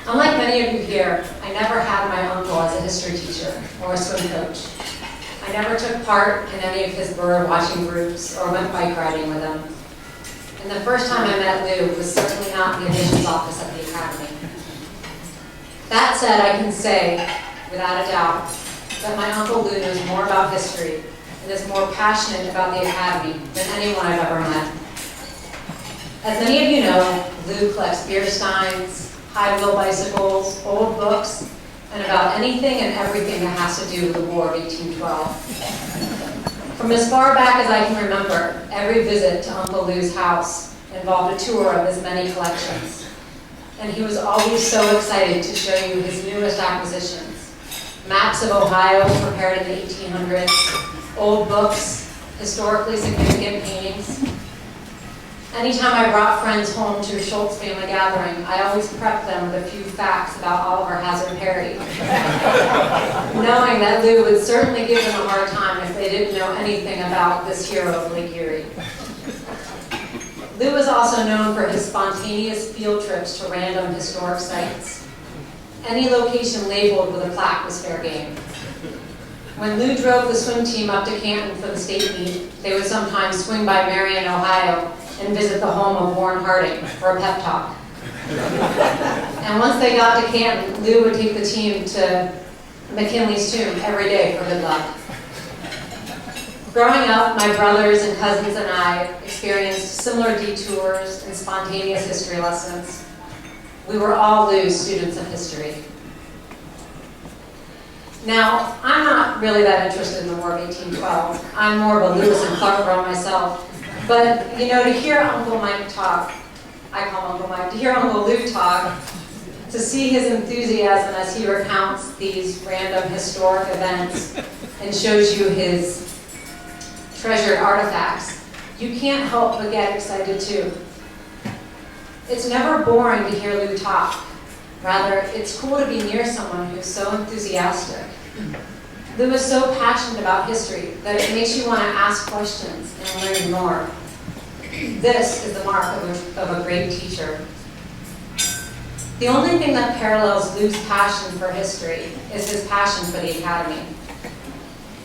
Unlike many of you here, I never had my uncle as a history teacher or a swim coach. I never took part in any of his bird watching groups or went bike riding with him. And the first time I met Lou was certainly not in the admissions office at the academy. That said, I can say, without a doubt, that my Uncle Lou knows more about history and is more passionate about the academy than anyone I've ever met. As many of you know, Lou collects beer steins, high-wheel bicycles, old books, and about anything and everything that has to do with the War of 1812. From as far back as I can remember, every visit to Uncle Lou's house involved a tour of his many collections. And he was always so excited to show you his newest acquisitions. Maps of Ohio prepared in the 1800s, old books, historically significant paintings. Anytime I brought friends home to a Schultz family gathering, I always prepped them with a few facts about Oliver Hazard Perry, knowing that Lou would certainly give them a hard time if they didn't know anything about this hero of Lake Erie. Lou was also known for his spontaneous field trips to random historic sites. Any location labeled with a plaque was fair game. When Lou drove the swim team up to Canton for the state meet, they would sometimes swing by Marion, Ohio, and visit the home of Warren Harding for a pep talk. And once they got to Canton, Lou would take the team to McKinley's tomb every day for good luck. Growing up, my brothers and cousins and I experienced similar detours and spontaneous history lessons. We were all Lou's students of history. Now, I'm not really that interested in the War of 1812. I'm more of a Lewis and Clark girl myself. But, you know, to hear Uncle Mike talk, I call him Uncle Mike, to hear Uncle Lou talk, to see his enthusiasm as he recounts these random historic events and shows you his treasured artifacts, you can't help but get excited too. It's never boring to hear Lou talk. Rather, it's cool to be near someone who's so enthusiastic. Lou is so passionate about history that it makes you want to ask questions and learn more. This is the mark of a great teacher. The only thing that parallels Lou's passion for history is his passion for the academy.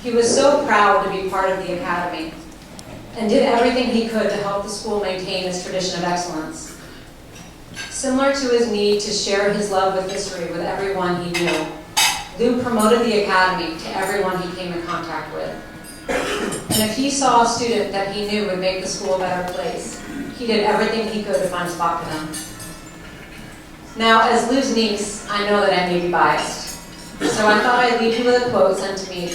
He was so proud to be part of the academy and did everything he could to help the school maintain its tradition of excellence. Similar to his need to share his love with history with everyone he knew, Lou promoted the academy to everyone he came in contact with. And if he saw a student that he knew would make the school a better place, he did everything he could to find a spot for them. Now, as Lou's niece, I know that I may be biased. So I thought I'd leave you with a quote sent to me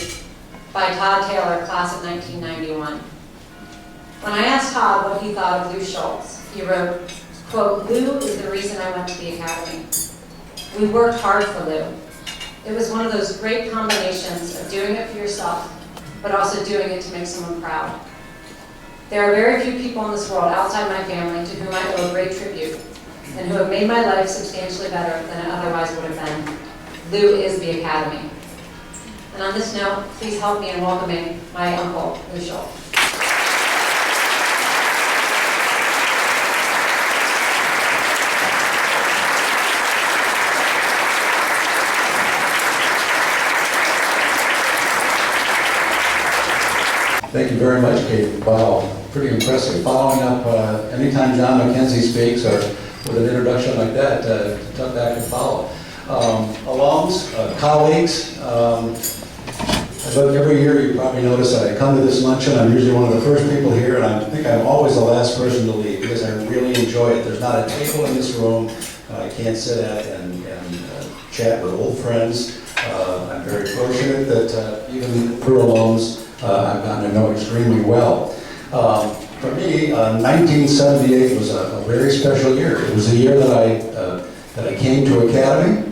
by Todd Taylor, class of 1991. When I asked Todd what he thought of Lou Schultz, he wrote, quote, "Lou is the reason I went to the academy. We worked hard for Lou. It was one of those great combinations of doing it for yourself, but also doing it to make someone proud. There are very few people in this world outside my family to whom I owe great tribute, and who have made my life substantially better than it otherwise would have been. Lou is the academy." And on this note, please help me in welcoming my uncle, Lou Schultz. Thank you very much, Kate. Wow, pretty impressive. Following up, anytime John McKenzie speaks or with an introduction like that, tough back to follow. Alums, colleagues, but every year you probably notice I come to this luncheon, I'm usually one of the first people here, and I think I'm always the last person to leave because I really enjoy it. There's not a table in this room I can't sit at and chat with old friends. I'm very fortunate that even through alums, I've gotten to know extremely well. For me, 1978 was a very special year. It was the year that I came to Academy.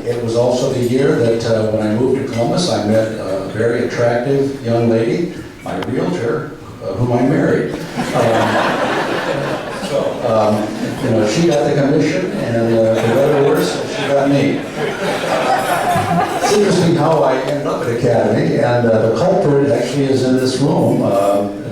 It was also the year that when I moved to Columbus, I met a very attractive young lady, my realtor, whom I married. You know, she got the commission, and for better or worse, she got me. It's interesting how I ended up at Academy, and the culprit actually is in this room,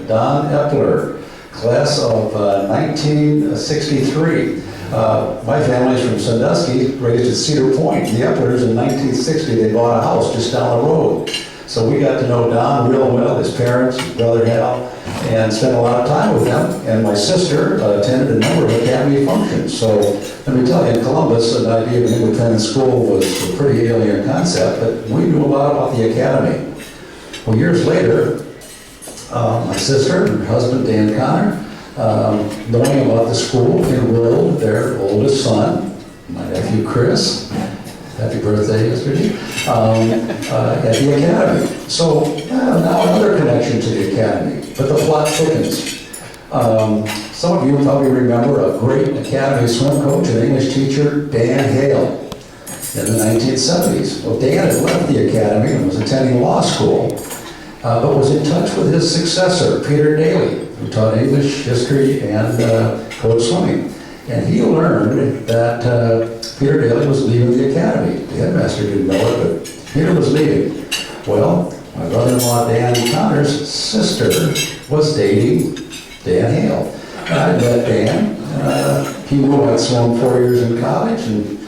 Don Epler, class of 1963. My family's from Sandusky, raised at Cedar Point. The Eplers in 1960, they bought a house just down the road. So we got to know Don real well, his parents, his brother Hal, and spent a lot of time with them. And my sister attended a number of academy functions. So let me tell you, in Columbus, the idea of an independent school was a pretty alien concept, but we knew a lot about the academy. Well, years later, my sister and her husband, Dan Connor, knowing about the school, enrolled their oldest son, my nephew Chris, happy birthday yesterday, at the academy. So now another connection to the academy, but the plot thickens. Some of you probably remember a great academy swim coach and English teacher, Dan Hale, in the 1970s. Well, Dan had left the academy and was attending law school, but was in touch with his successor, Peter Daly, who taught English, history, and coached swimming. And he learned that Peter Daly was leaving the academy. The headmaster didn't know it, but Peter was leaving. Well, my brother-in-law Dan Connor's sister was dating Dan Hale. I met Dan. He knew I'd swum 4 years in college, and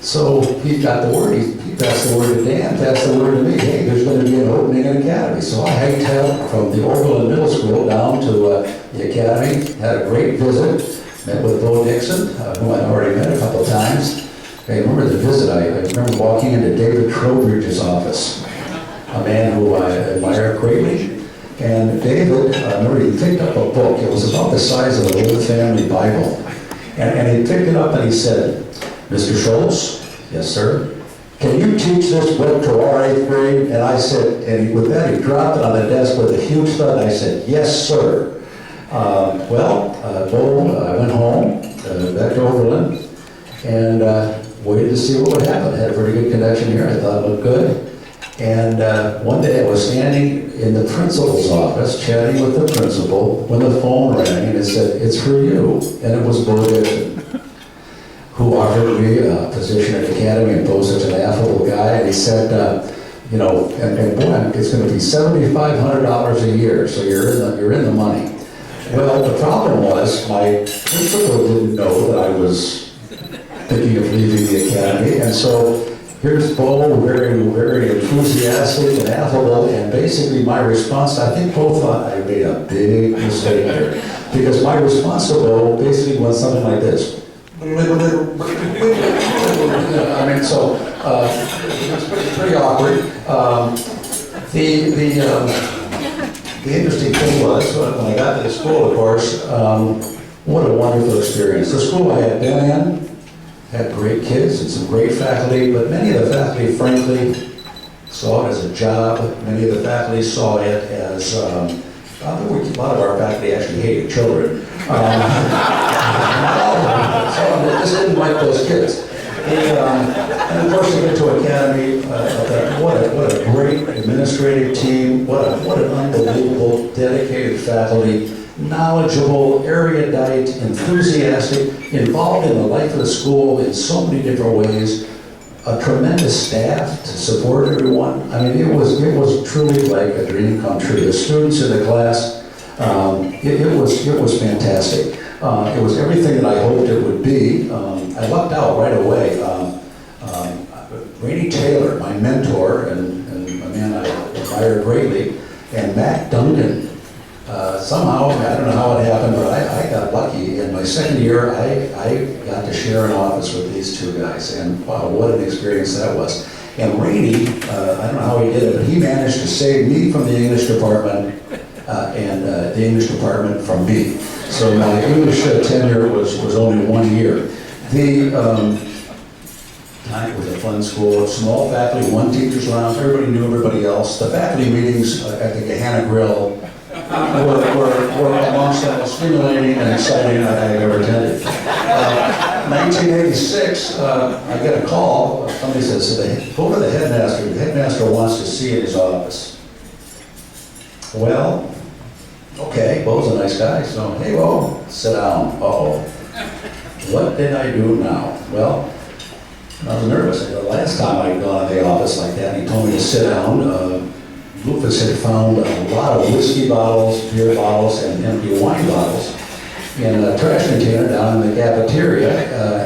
so he got the word. He passed the word to Dan, passed the word to me. Hey, there's going to be an opening in academy. So I hightailed from the Oberlin Middle School down to the academy, had a great visit. Met with Bo Dixon, who I'd already met a couple of times. I remember the visit. I remember walking into David Trowbridge's office, a man who I admire greatly. And David, I remember he picked up a book. It was about the size of an old family Bible. And he picked it up and he said, "Mr. Schultz," "Yes, sir." "Can you teach this book to our 8th grade?" And I said, and with that he dropped it on the desk with a huge thud. I said, "Yes, sir." I went home, back to Oberlin, and waited to see what would happen. Had a pretty good connection here. I thought it looked good. And one day I was standing in the principal's office, chatting with the principal, when the phone rang and it said, "It's for you." And it was Bo Dixon, who offered me a position at the academy, and Bo's such an affable guy. And he said, you know, and boy, it's going to be $7,500 a year, so you're in the money. Well, the problem was my principal didn't know that I was thinking of leaving the academy, and so here's Bo, very, very enthusiastic and affable, and basically my response, I think Bo thought I made a big mistake here, because my response to Bo basically was something like this. I mean, so it's pretty awkward. The interesting thing was, when I got to the school, of course, what a wonderful experience. The school I had been in had great kids and some great faculty, but many of the faculty, frankly, saw it as a job. Many of the faculty saw it as, a lot of our faculty actually hated children. So I just didn't like those kids. And of course, you get to academy, what a great administrative team, what an unbelievable, dedicated faculty, knowledgeable, erudite, enthusiastic, involved in the life of the school in so many different ways, a tremendous staff to support everyone. I mean, it was truly like a dream come true. The students in the class, it was fantastic. It was everything that I hoped it would be. I lucked out right away. Rainey Taylor, my mentor, and a man I admire greatly, and Matt Duncan. Somehow, I don't know how it happened, but I got lucky. In my second year, I got to share an office with these two guys, and wow, what an experience that was. And Rainey, I don't know how he did it, but he managed to save me from the English department and the English department from me. So my English tenure was only 1 year. It was a fun school, small faculty, one teacher's lounge, everybody knew everybody else. The faculty meetings at the Gahanna Grill were amongst the most stimulating and exciting I've ever attended. 1986, I get a call. Somebody says, "Go to the headmaster. The headmaster wants to see you in his office." Well, okay, Bo's a nice guy, so hey, Bo, sit down. Uh-oh. What did I do now? Well, I was nervous. The last time I'd gone to the office like that, he told me to sit down. Rufus had found a lot of whiskey bottles, beer bottles, and empty wine bottles. in a trash container down in the cafeteria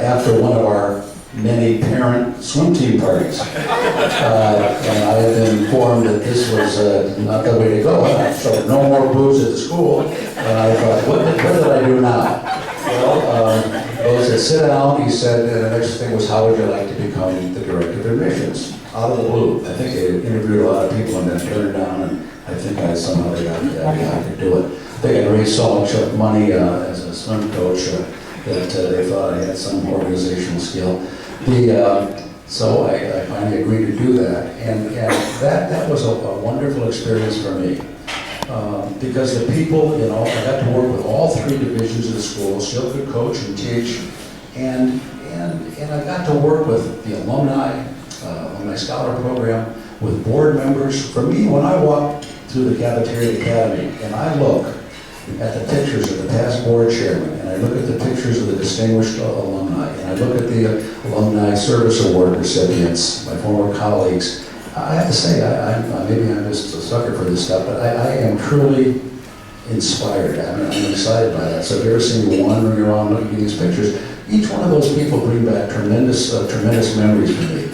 after one of our many parent swim team parties. And I have been informed that this was not the way to go. So no more booze at the school. And I thought, what did I do now? Well, those that sit down, he said, the next thing was, how would you like to become the director of admissions? Out of the blue. I think they interviewed a lot of people and then turned it down, and I think somehow they got I could do it. They had raised so much money as a swim coach that they thought I had some organizational skill. So I finally agreed to do that, and that was a wonderful experience for me. Because the people, I got to work with all three divisions of the school, still could coach and teach, and I got to work with the alumni scholar program, with board members. For me, when I walk through the cafeteria academy and I look at the pictures of the past board chairman, and I look at the pictures of the distinguished alumni, and I look at the alumni service award recipients, my former colleagues, I have to say, maybe I'm just a sucker for this stuff, but I am truly inspired. I'm excited by that. So if you ever see me wandering around looking at these pictures, each one of those people bring back tremendous memories for me.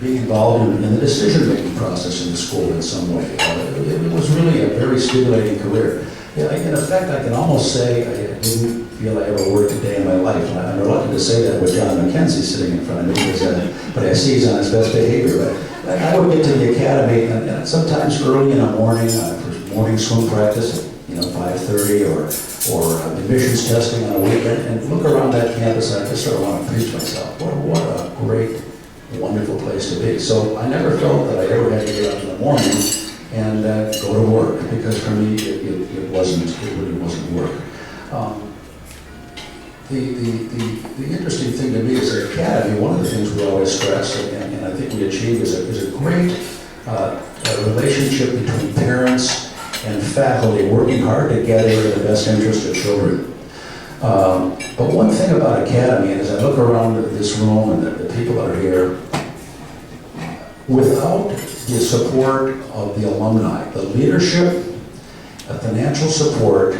Being involved in the decision-making process in the school in some way. It was really a very stimulating career. In effect, I can almost say I didn't feel I ever worked a day in my life. And I'm reluctant to say that with John McKenzie sitting in front of me, but I see he's on his best behavior. But I would get to the academy, and sometimes early in the morning, for morning swim practice at 5:30, or admissions testing on a weekend, and look around that campus, and I just sort of want to pinch myself. What a great, wonderful place to be. So I never felt that I ever had to get up in the morning and go to work, because for me it really wasn't work. The interesting thing to me is the academy, one of the things we always stress, and I think we achieve, is a great relationship between parents and faculty working hard together in the best interest of children. But one thing about academy, and as I look around this room and the people that are here, without the support of the alumni, the leadership, the financial support,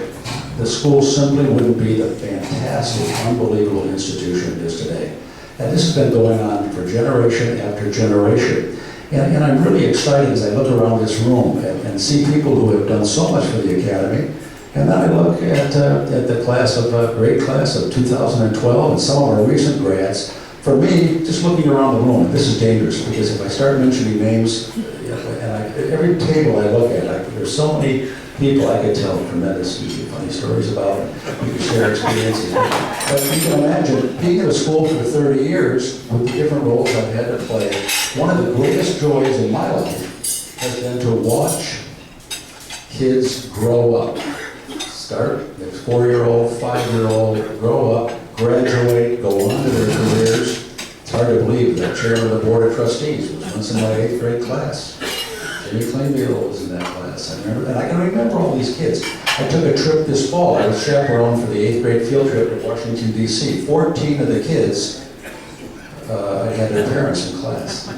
the school simply wouldn't be the fantastic, unbelievable institution it is today. And this has been going on for generation after generation. And I'm really excited as I look around this room and see people who have done so much for the academy. And then I look at the great class of 2012 and some of our recent grads. For me, just looking around the room, this is dangerous, because if I start mentioning names, every table I look at, there's so many people I could tell tremendous, funny stories about, we could share experiences. But you can imagine, being at a school for 30 years, with the different roles I've had to play, one of the greatest joys in my life has been to watch kids grow up. Start, the 4-year-old, 5-year-old, grow up, graduate, go on to their careers. It's hard to believe that chairman of the board of trustees was once in my 8th grade class. Jimmy Clainville was in that class. I can remember all these kids. I took a trip this fall. I was chaperone for the 8th grade field trip to Washington, D.C. 14 of the kids had their parents in class.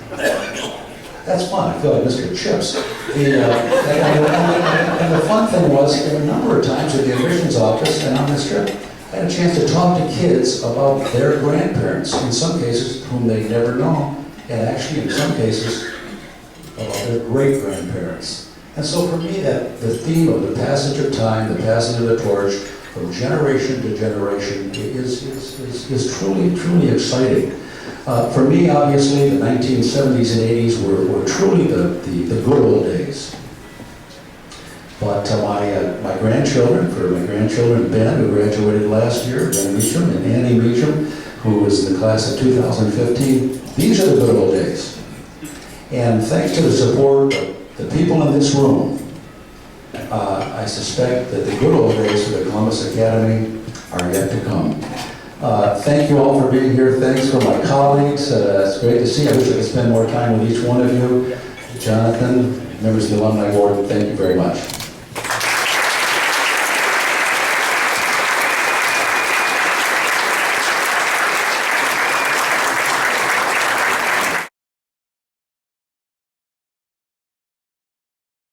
That's fun. I feel like Mr. Chips. And the fun thing was, a number of times at the admissions office and on this trip, I had a chance to talk to kids about their grandparents, in some cases whom they'd never known, and actually in some cases about their great-grandparents. And so for me, that the theme of the passage of time, the passing of the torch, from generation to generation, is truly, truly exciting. For me, obviously, the 1970s and 80s were truly the good old days. But my grandchildren, Ben, who graduated last year, Ben Meacham, and Annie Meacham, who was in the class of 2015, these are the good old days. And thanks to the support of the people in this room, I suspect that the good old days for the Columbus Academy are yet to come. Thank you all for being here. Thanks for my colleagues. It's great to see you. I wish I could spend more time with each one of you. Jonathan, members of the Alumni Board, thank you very much.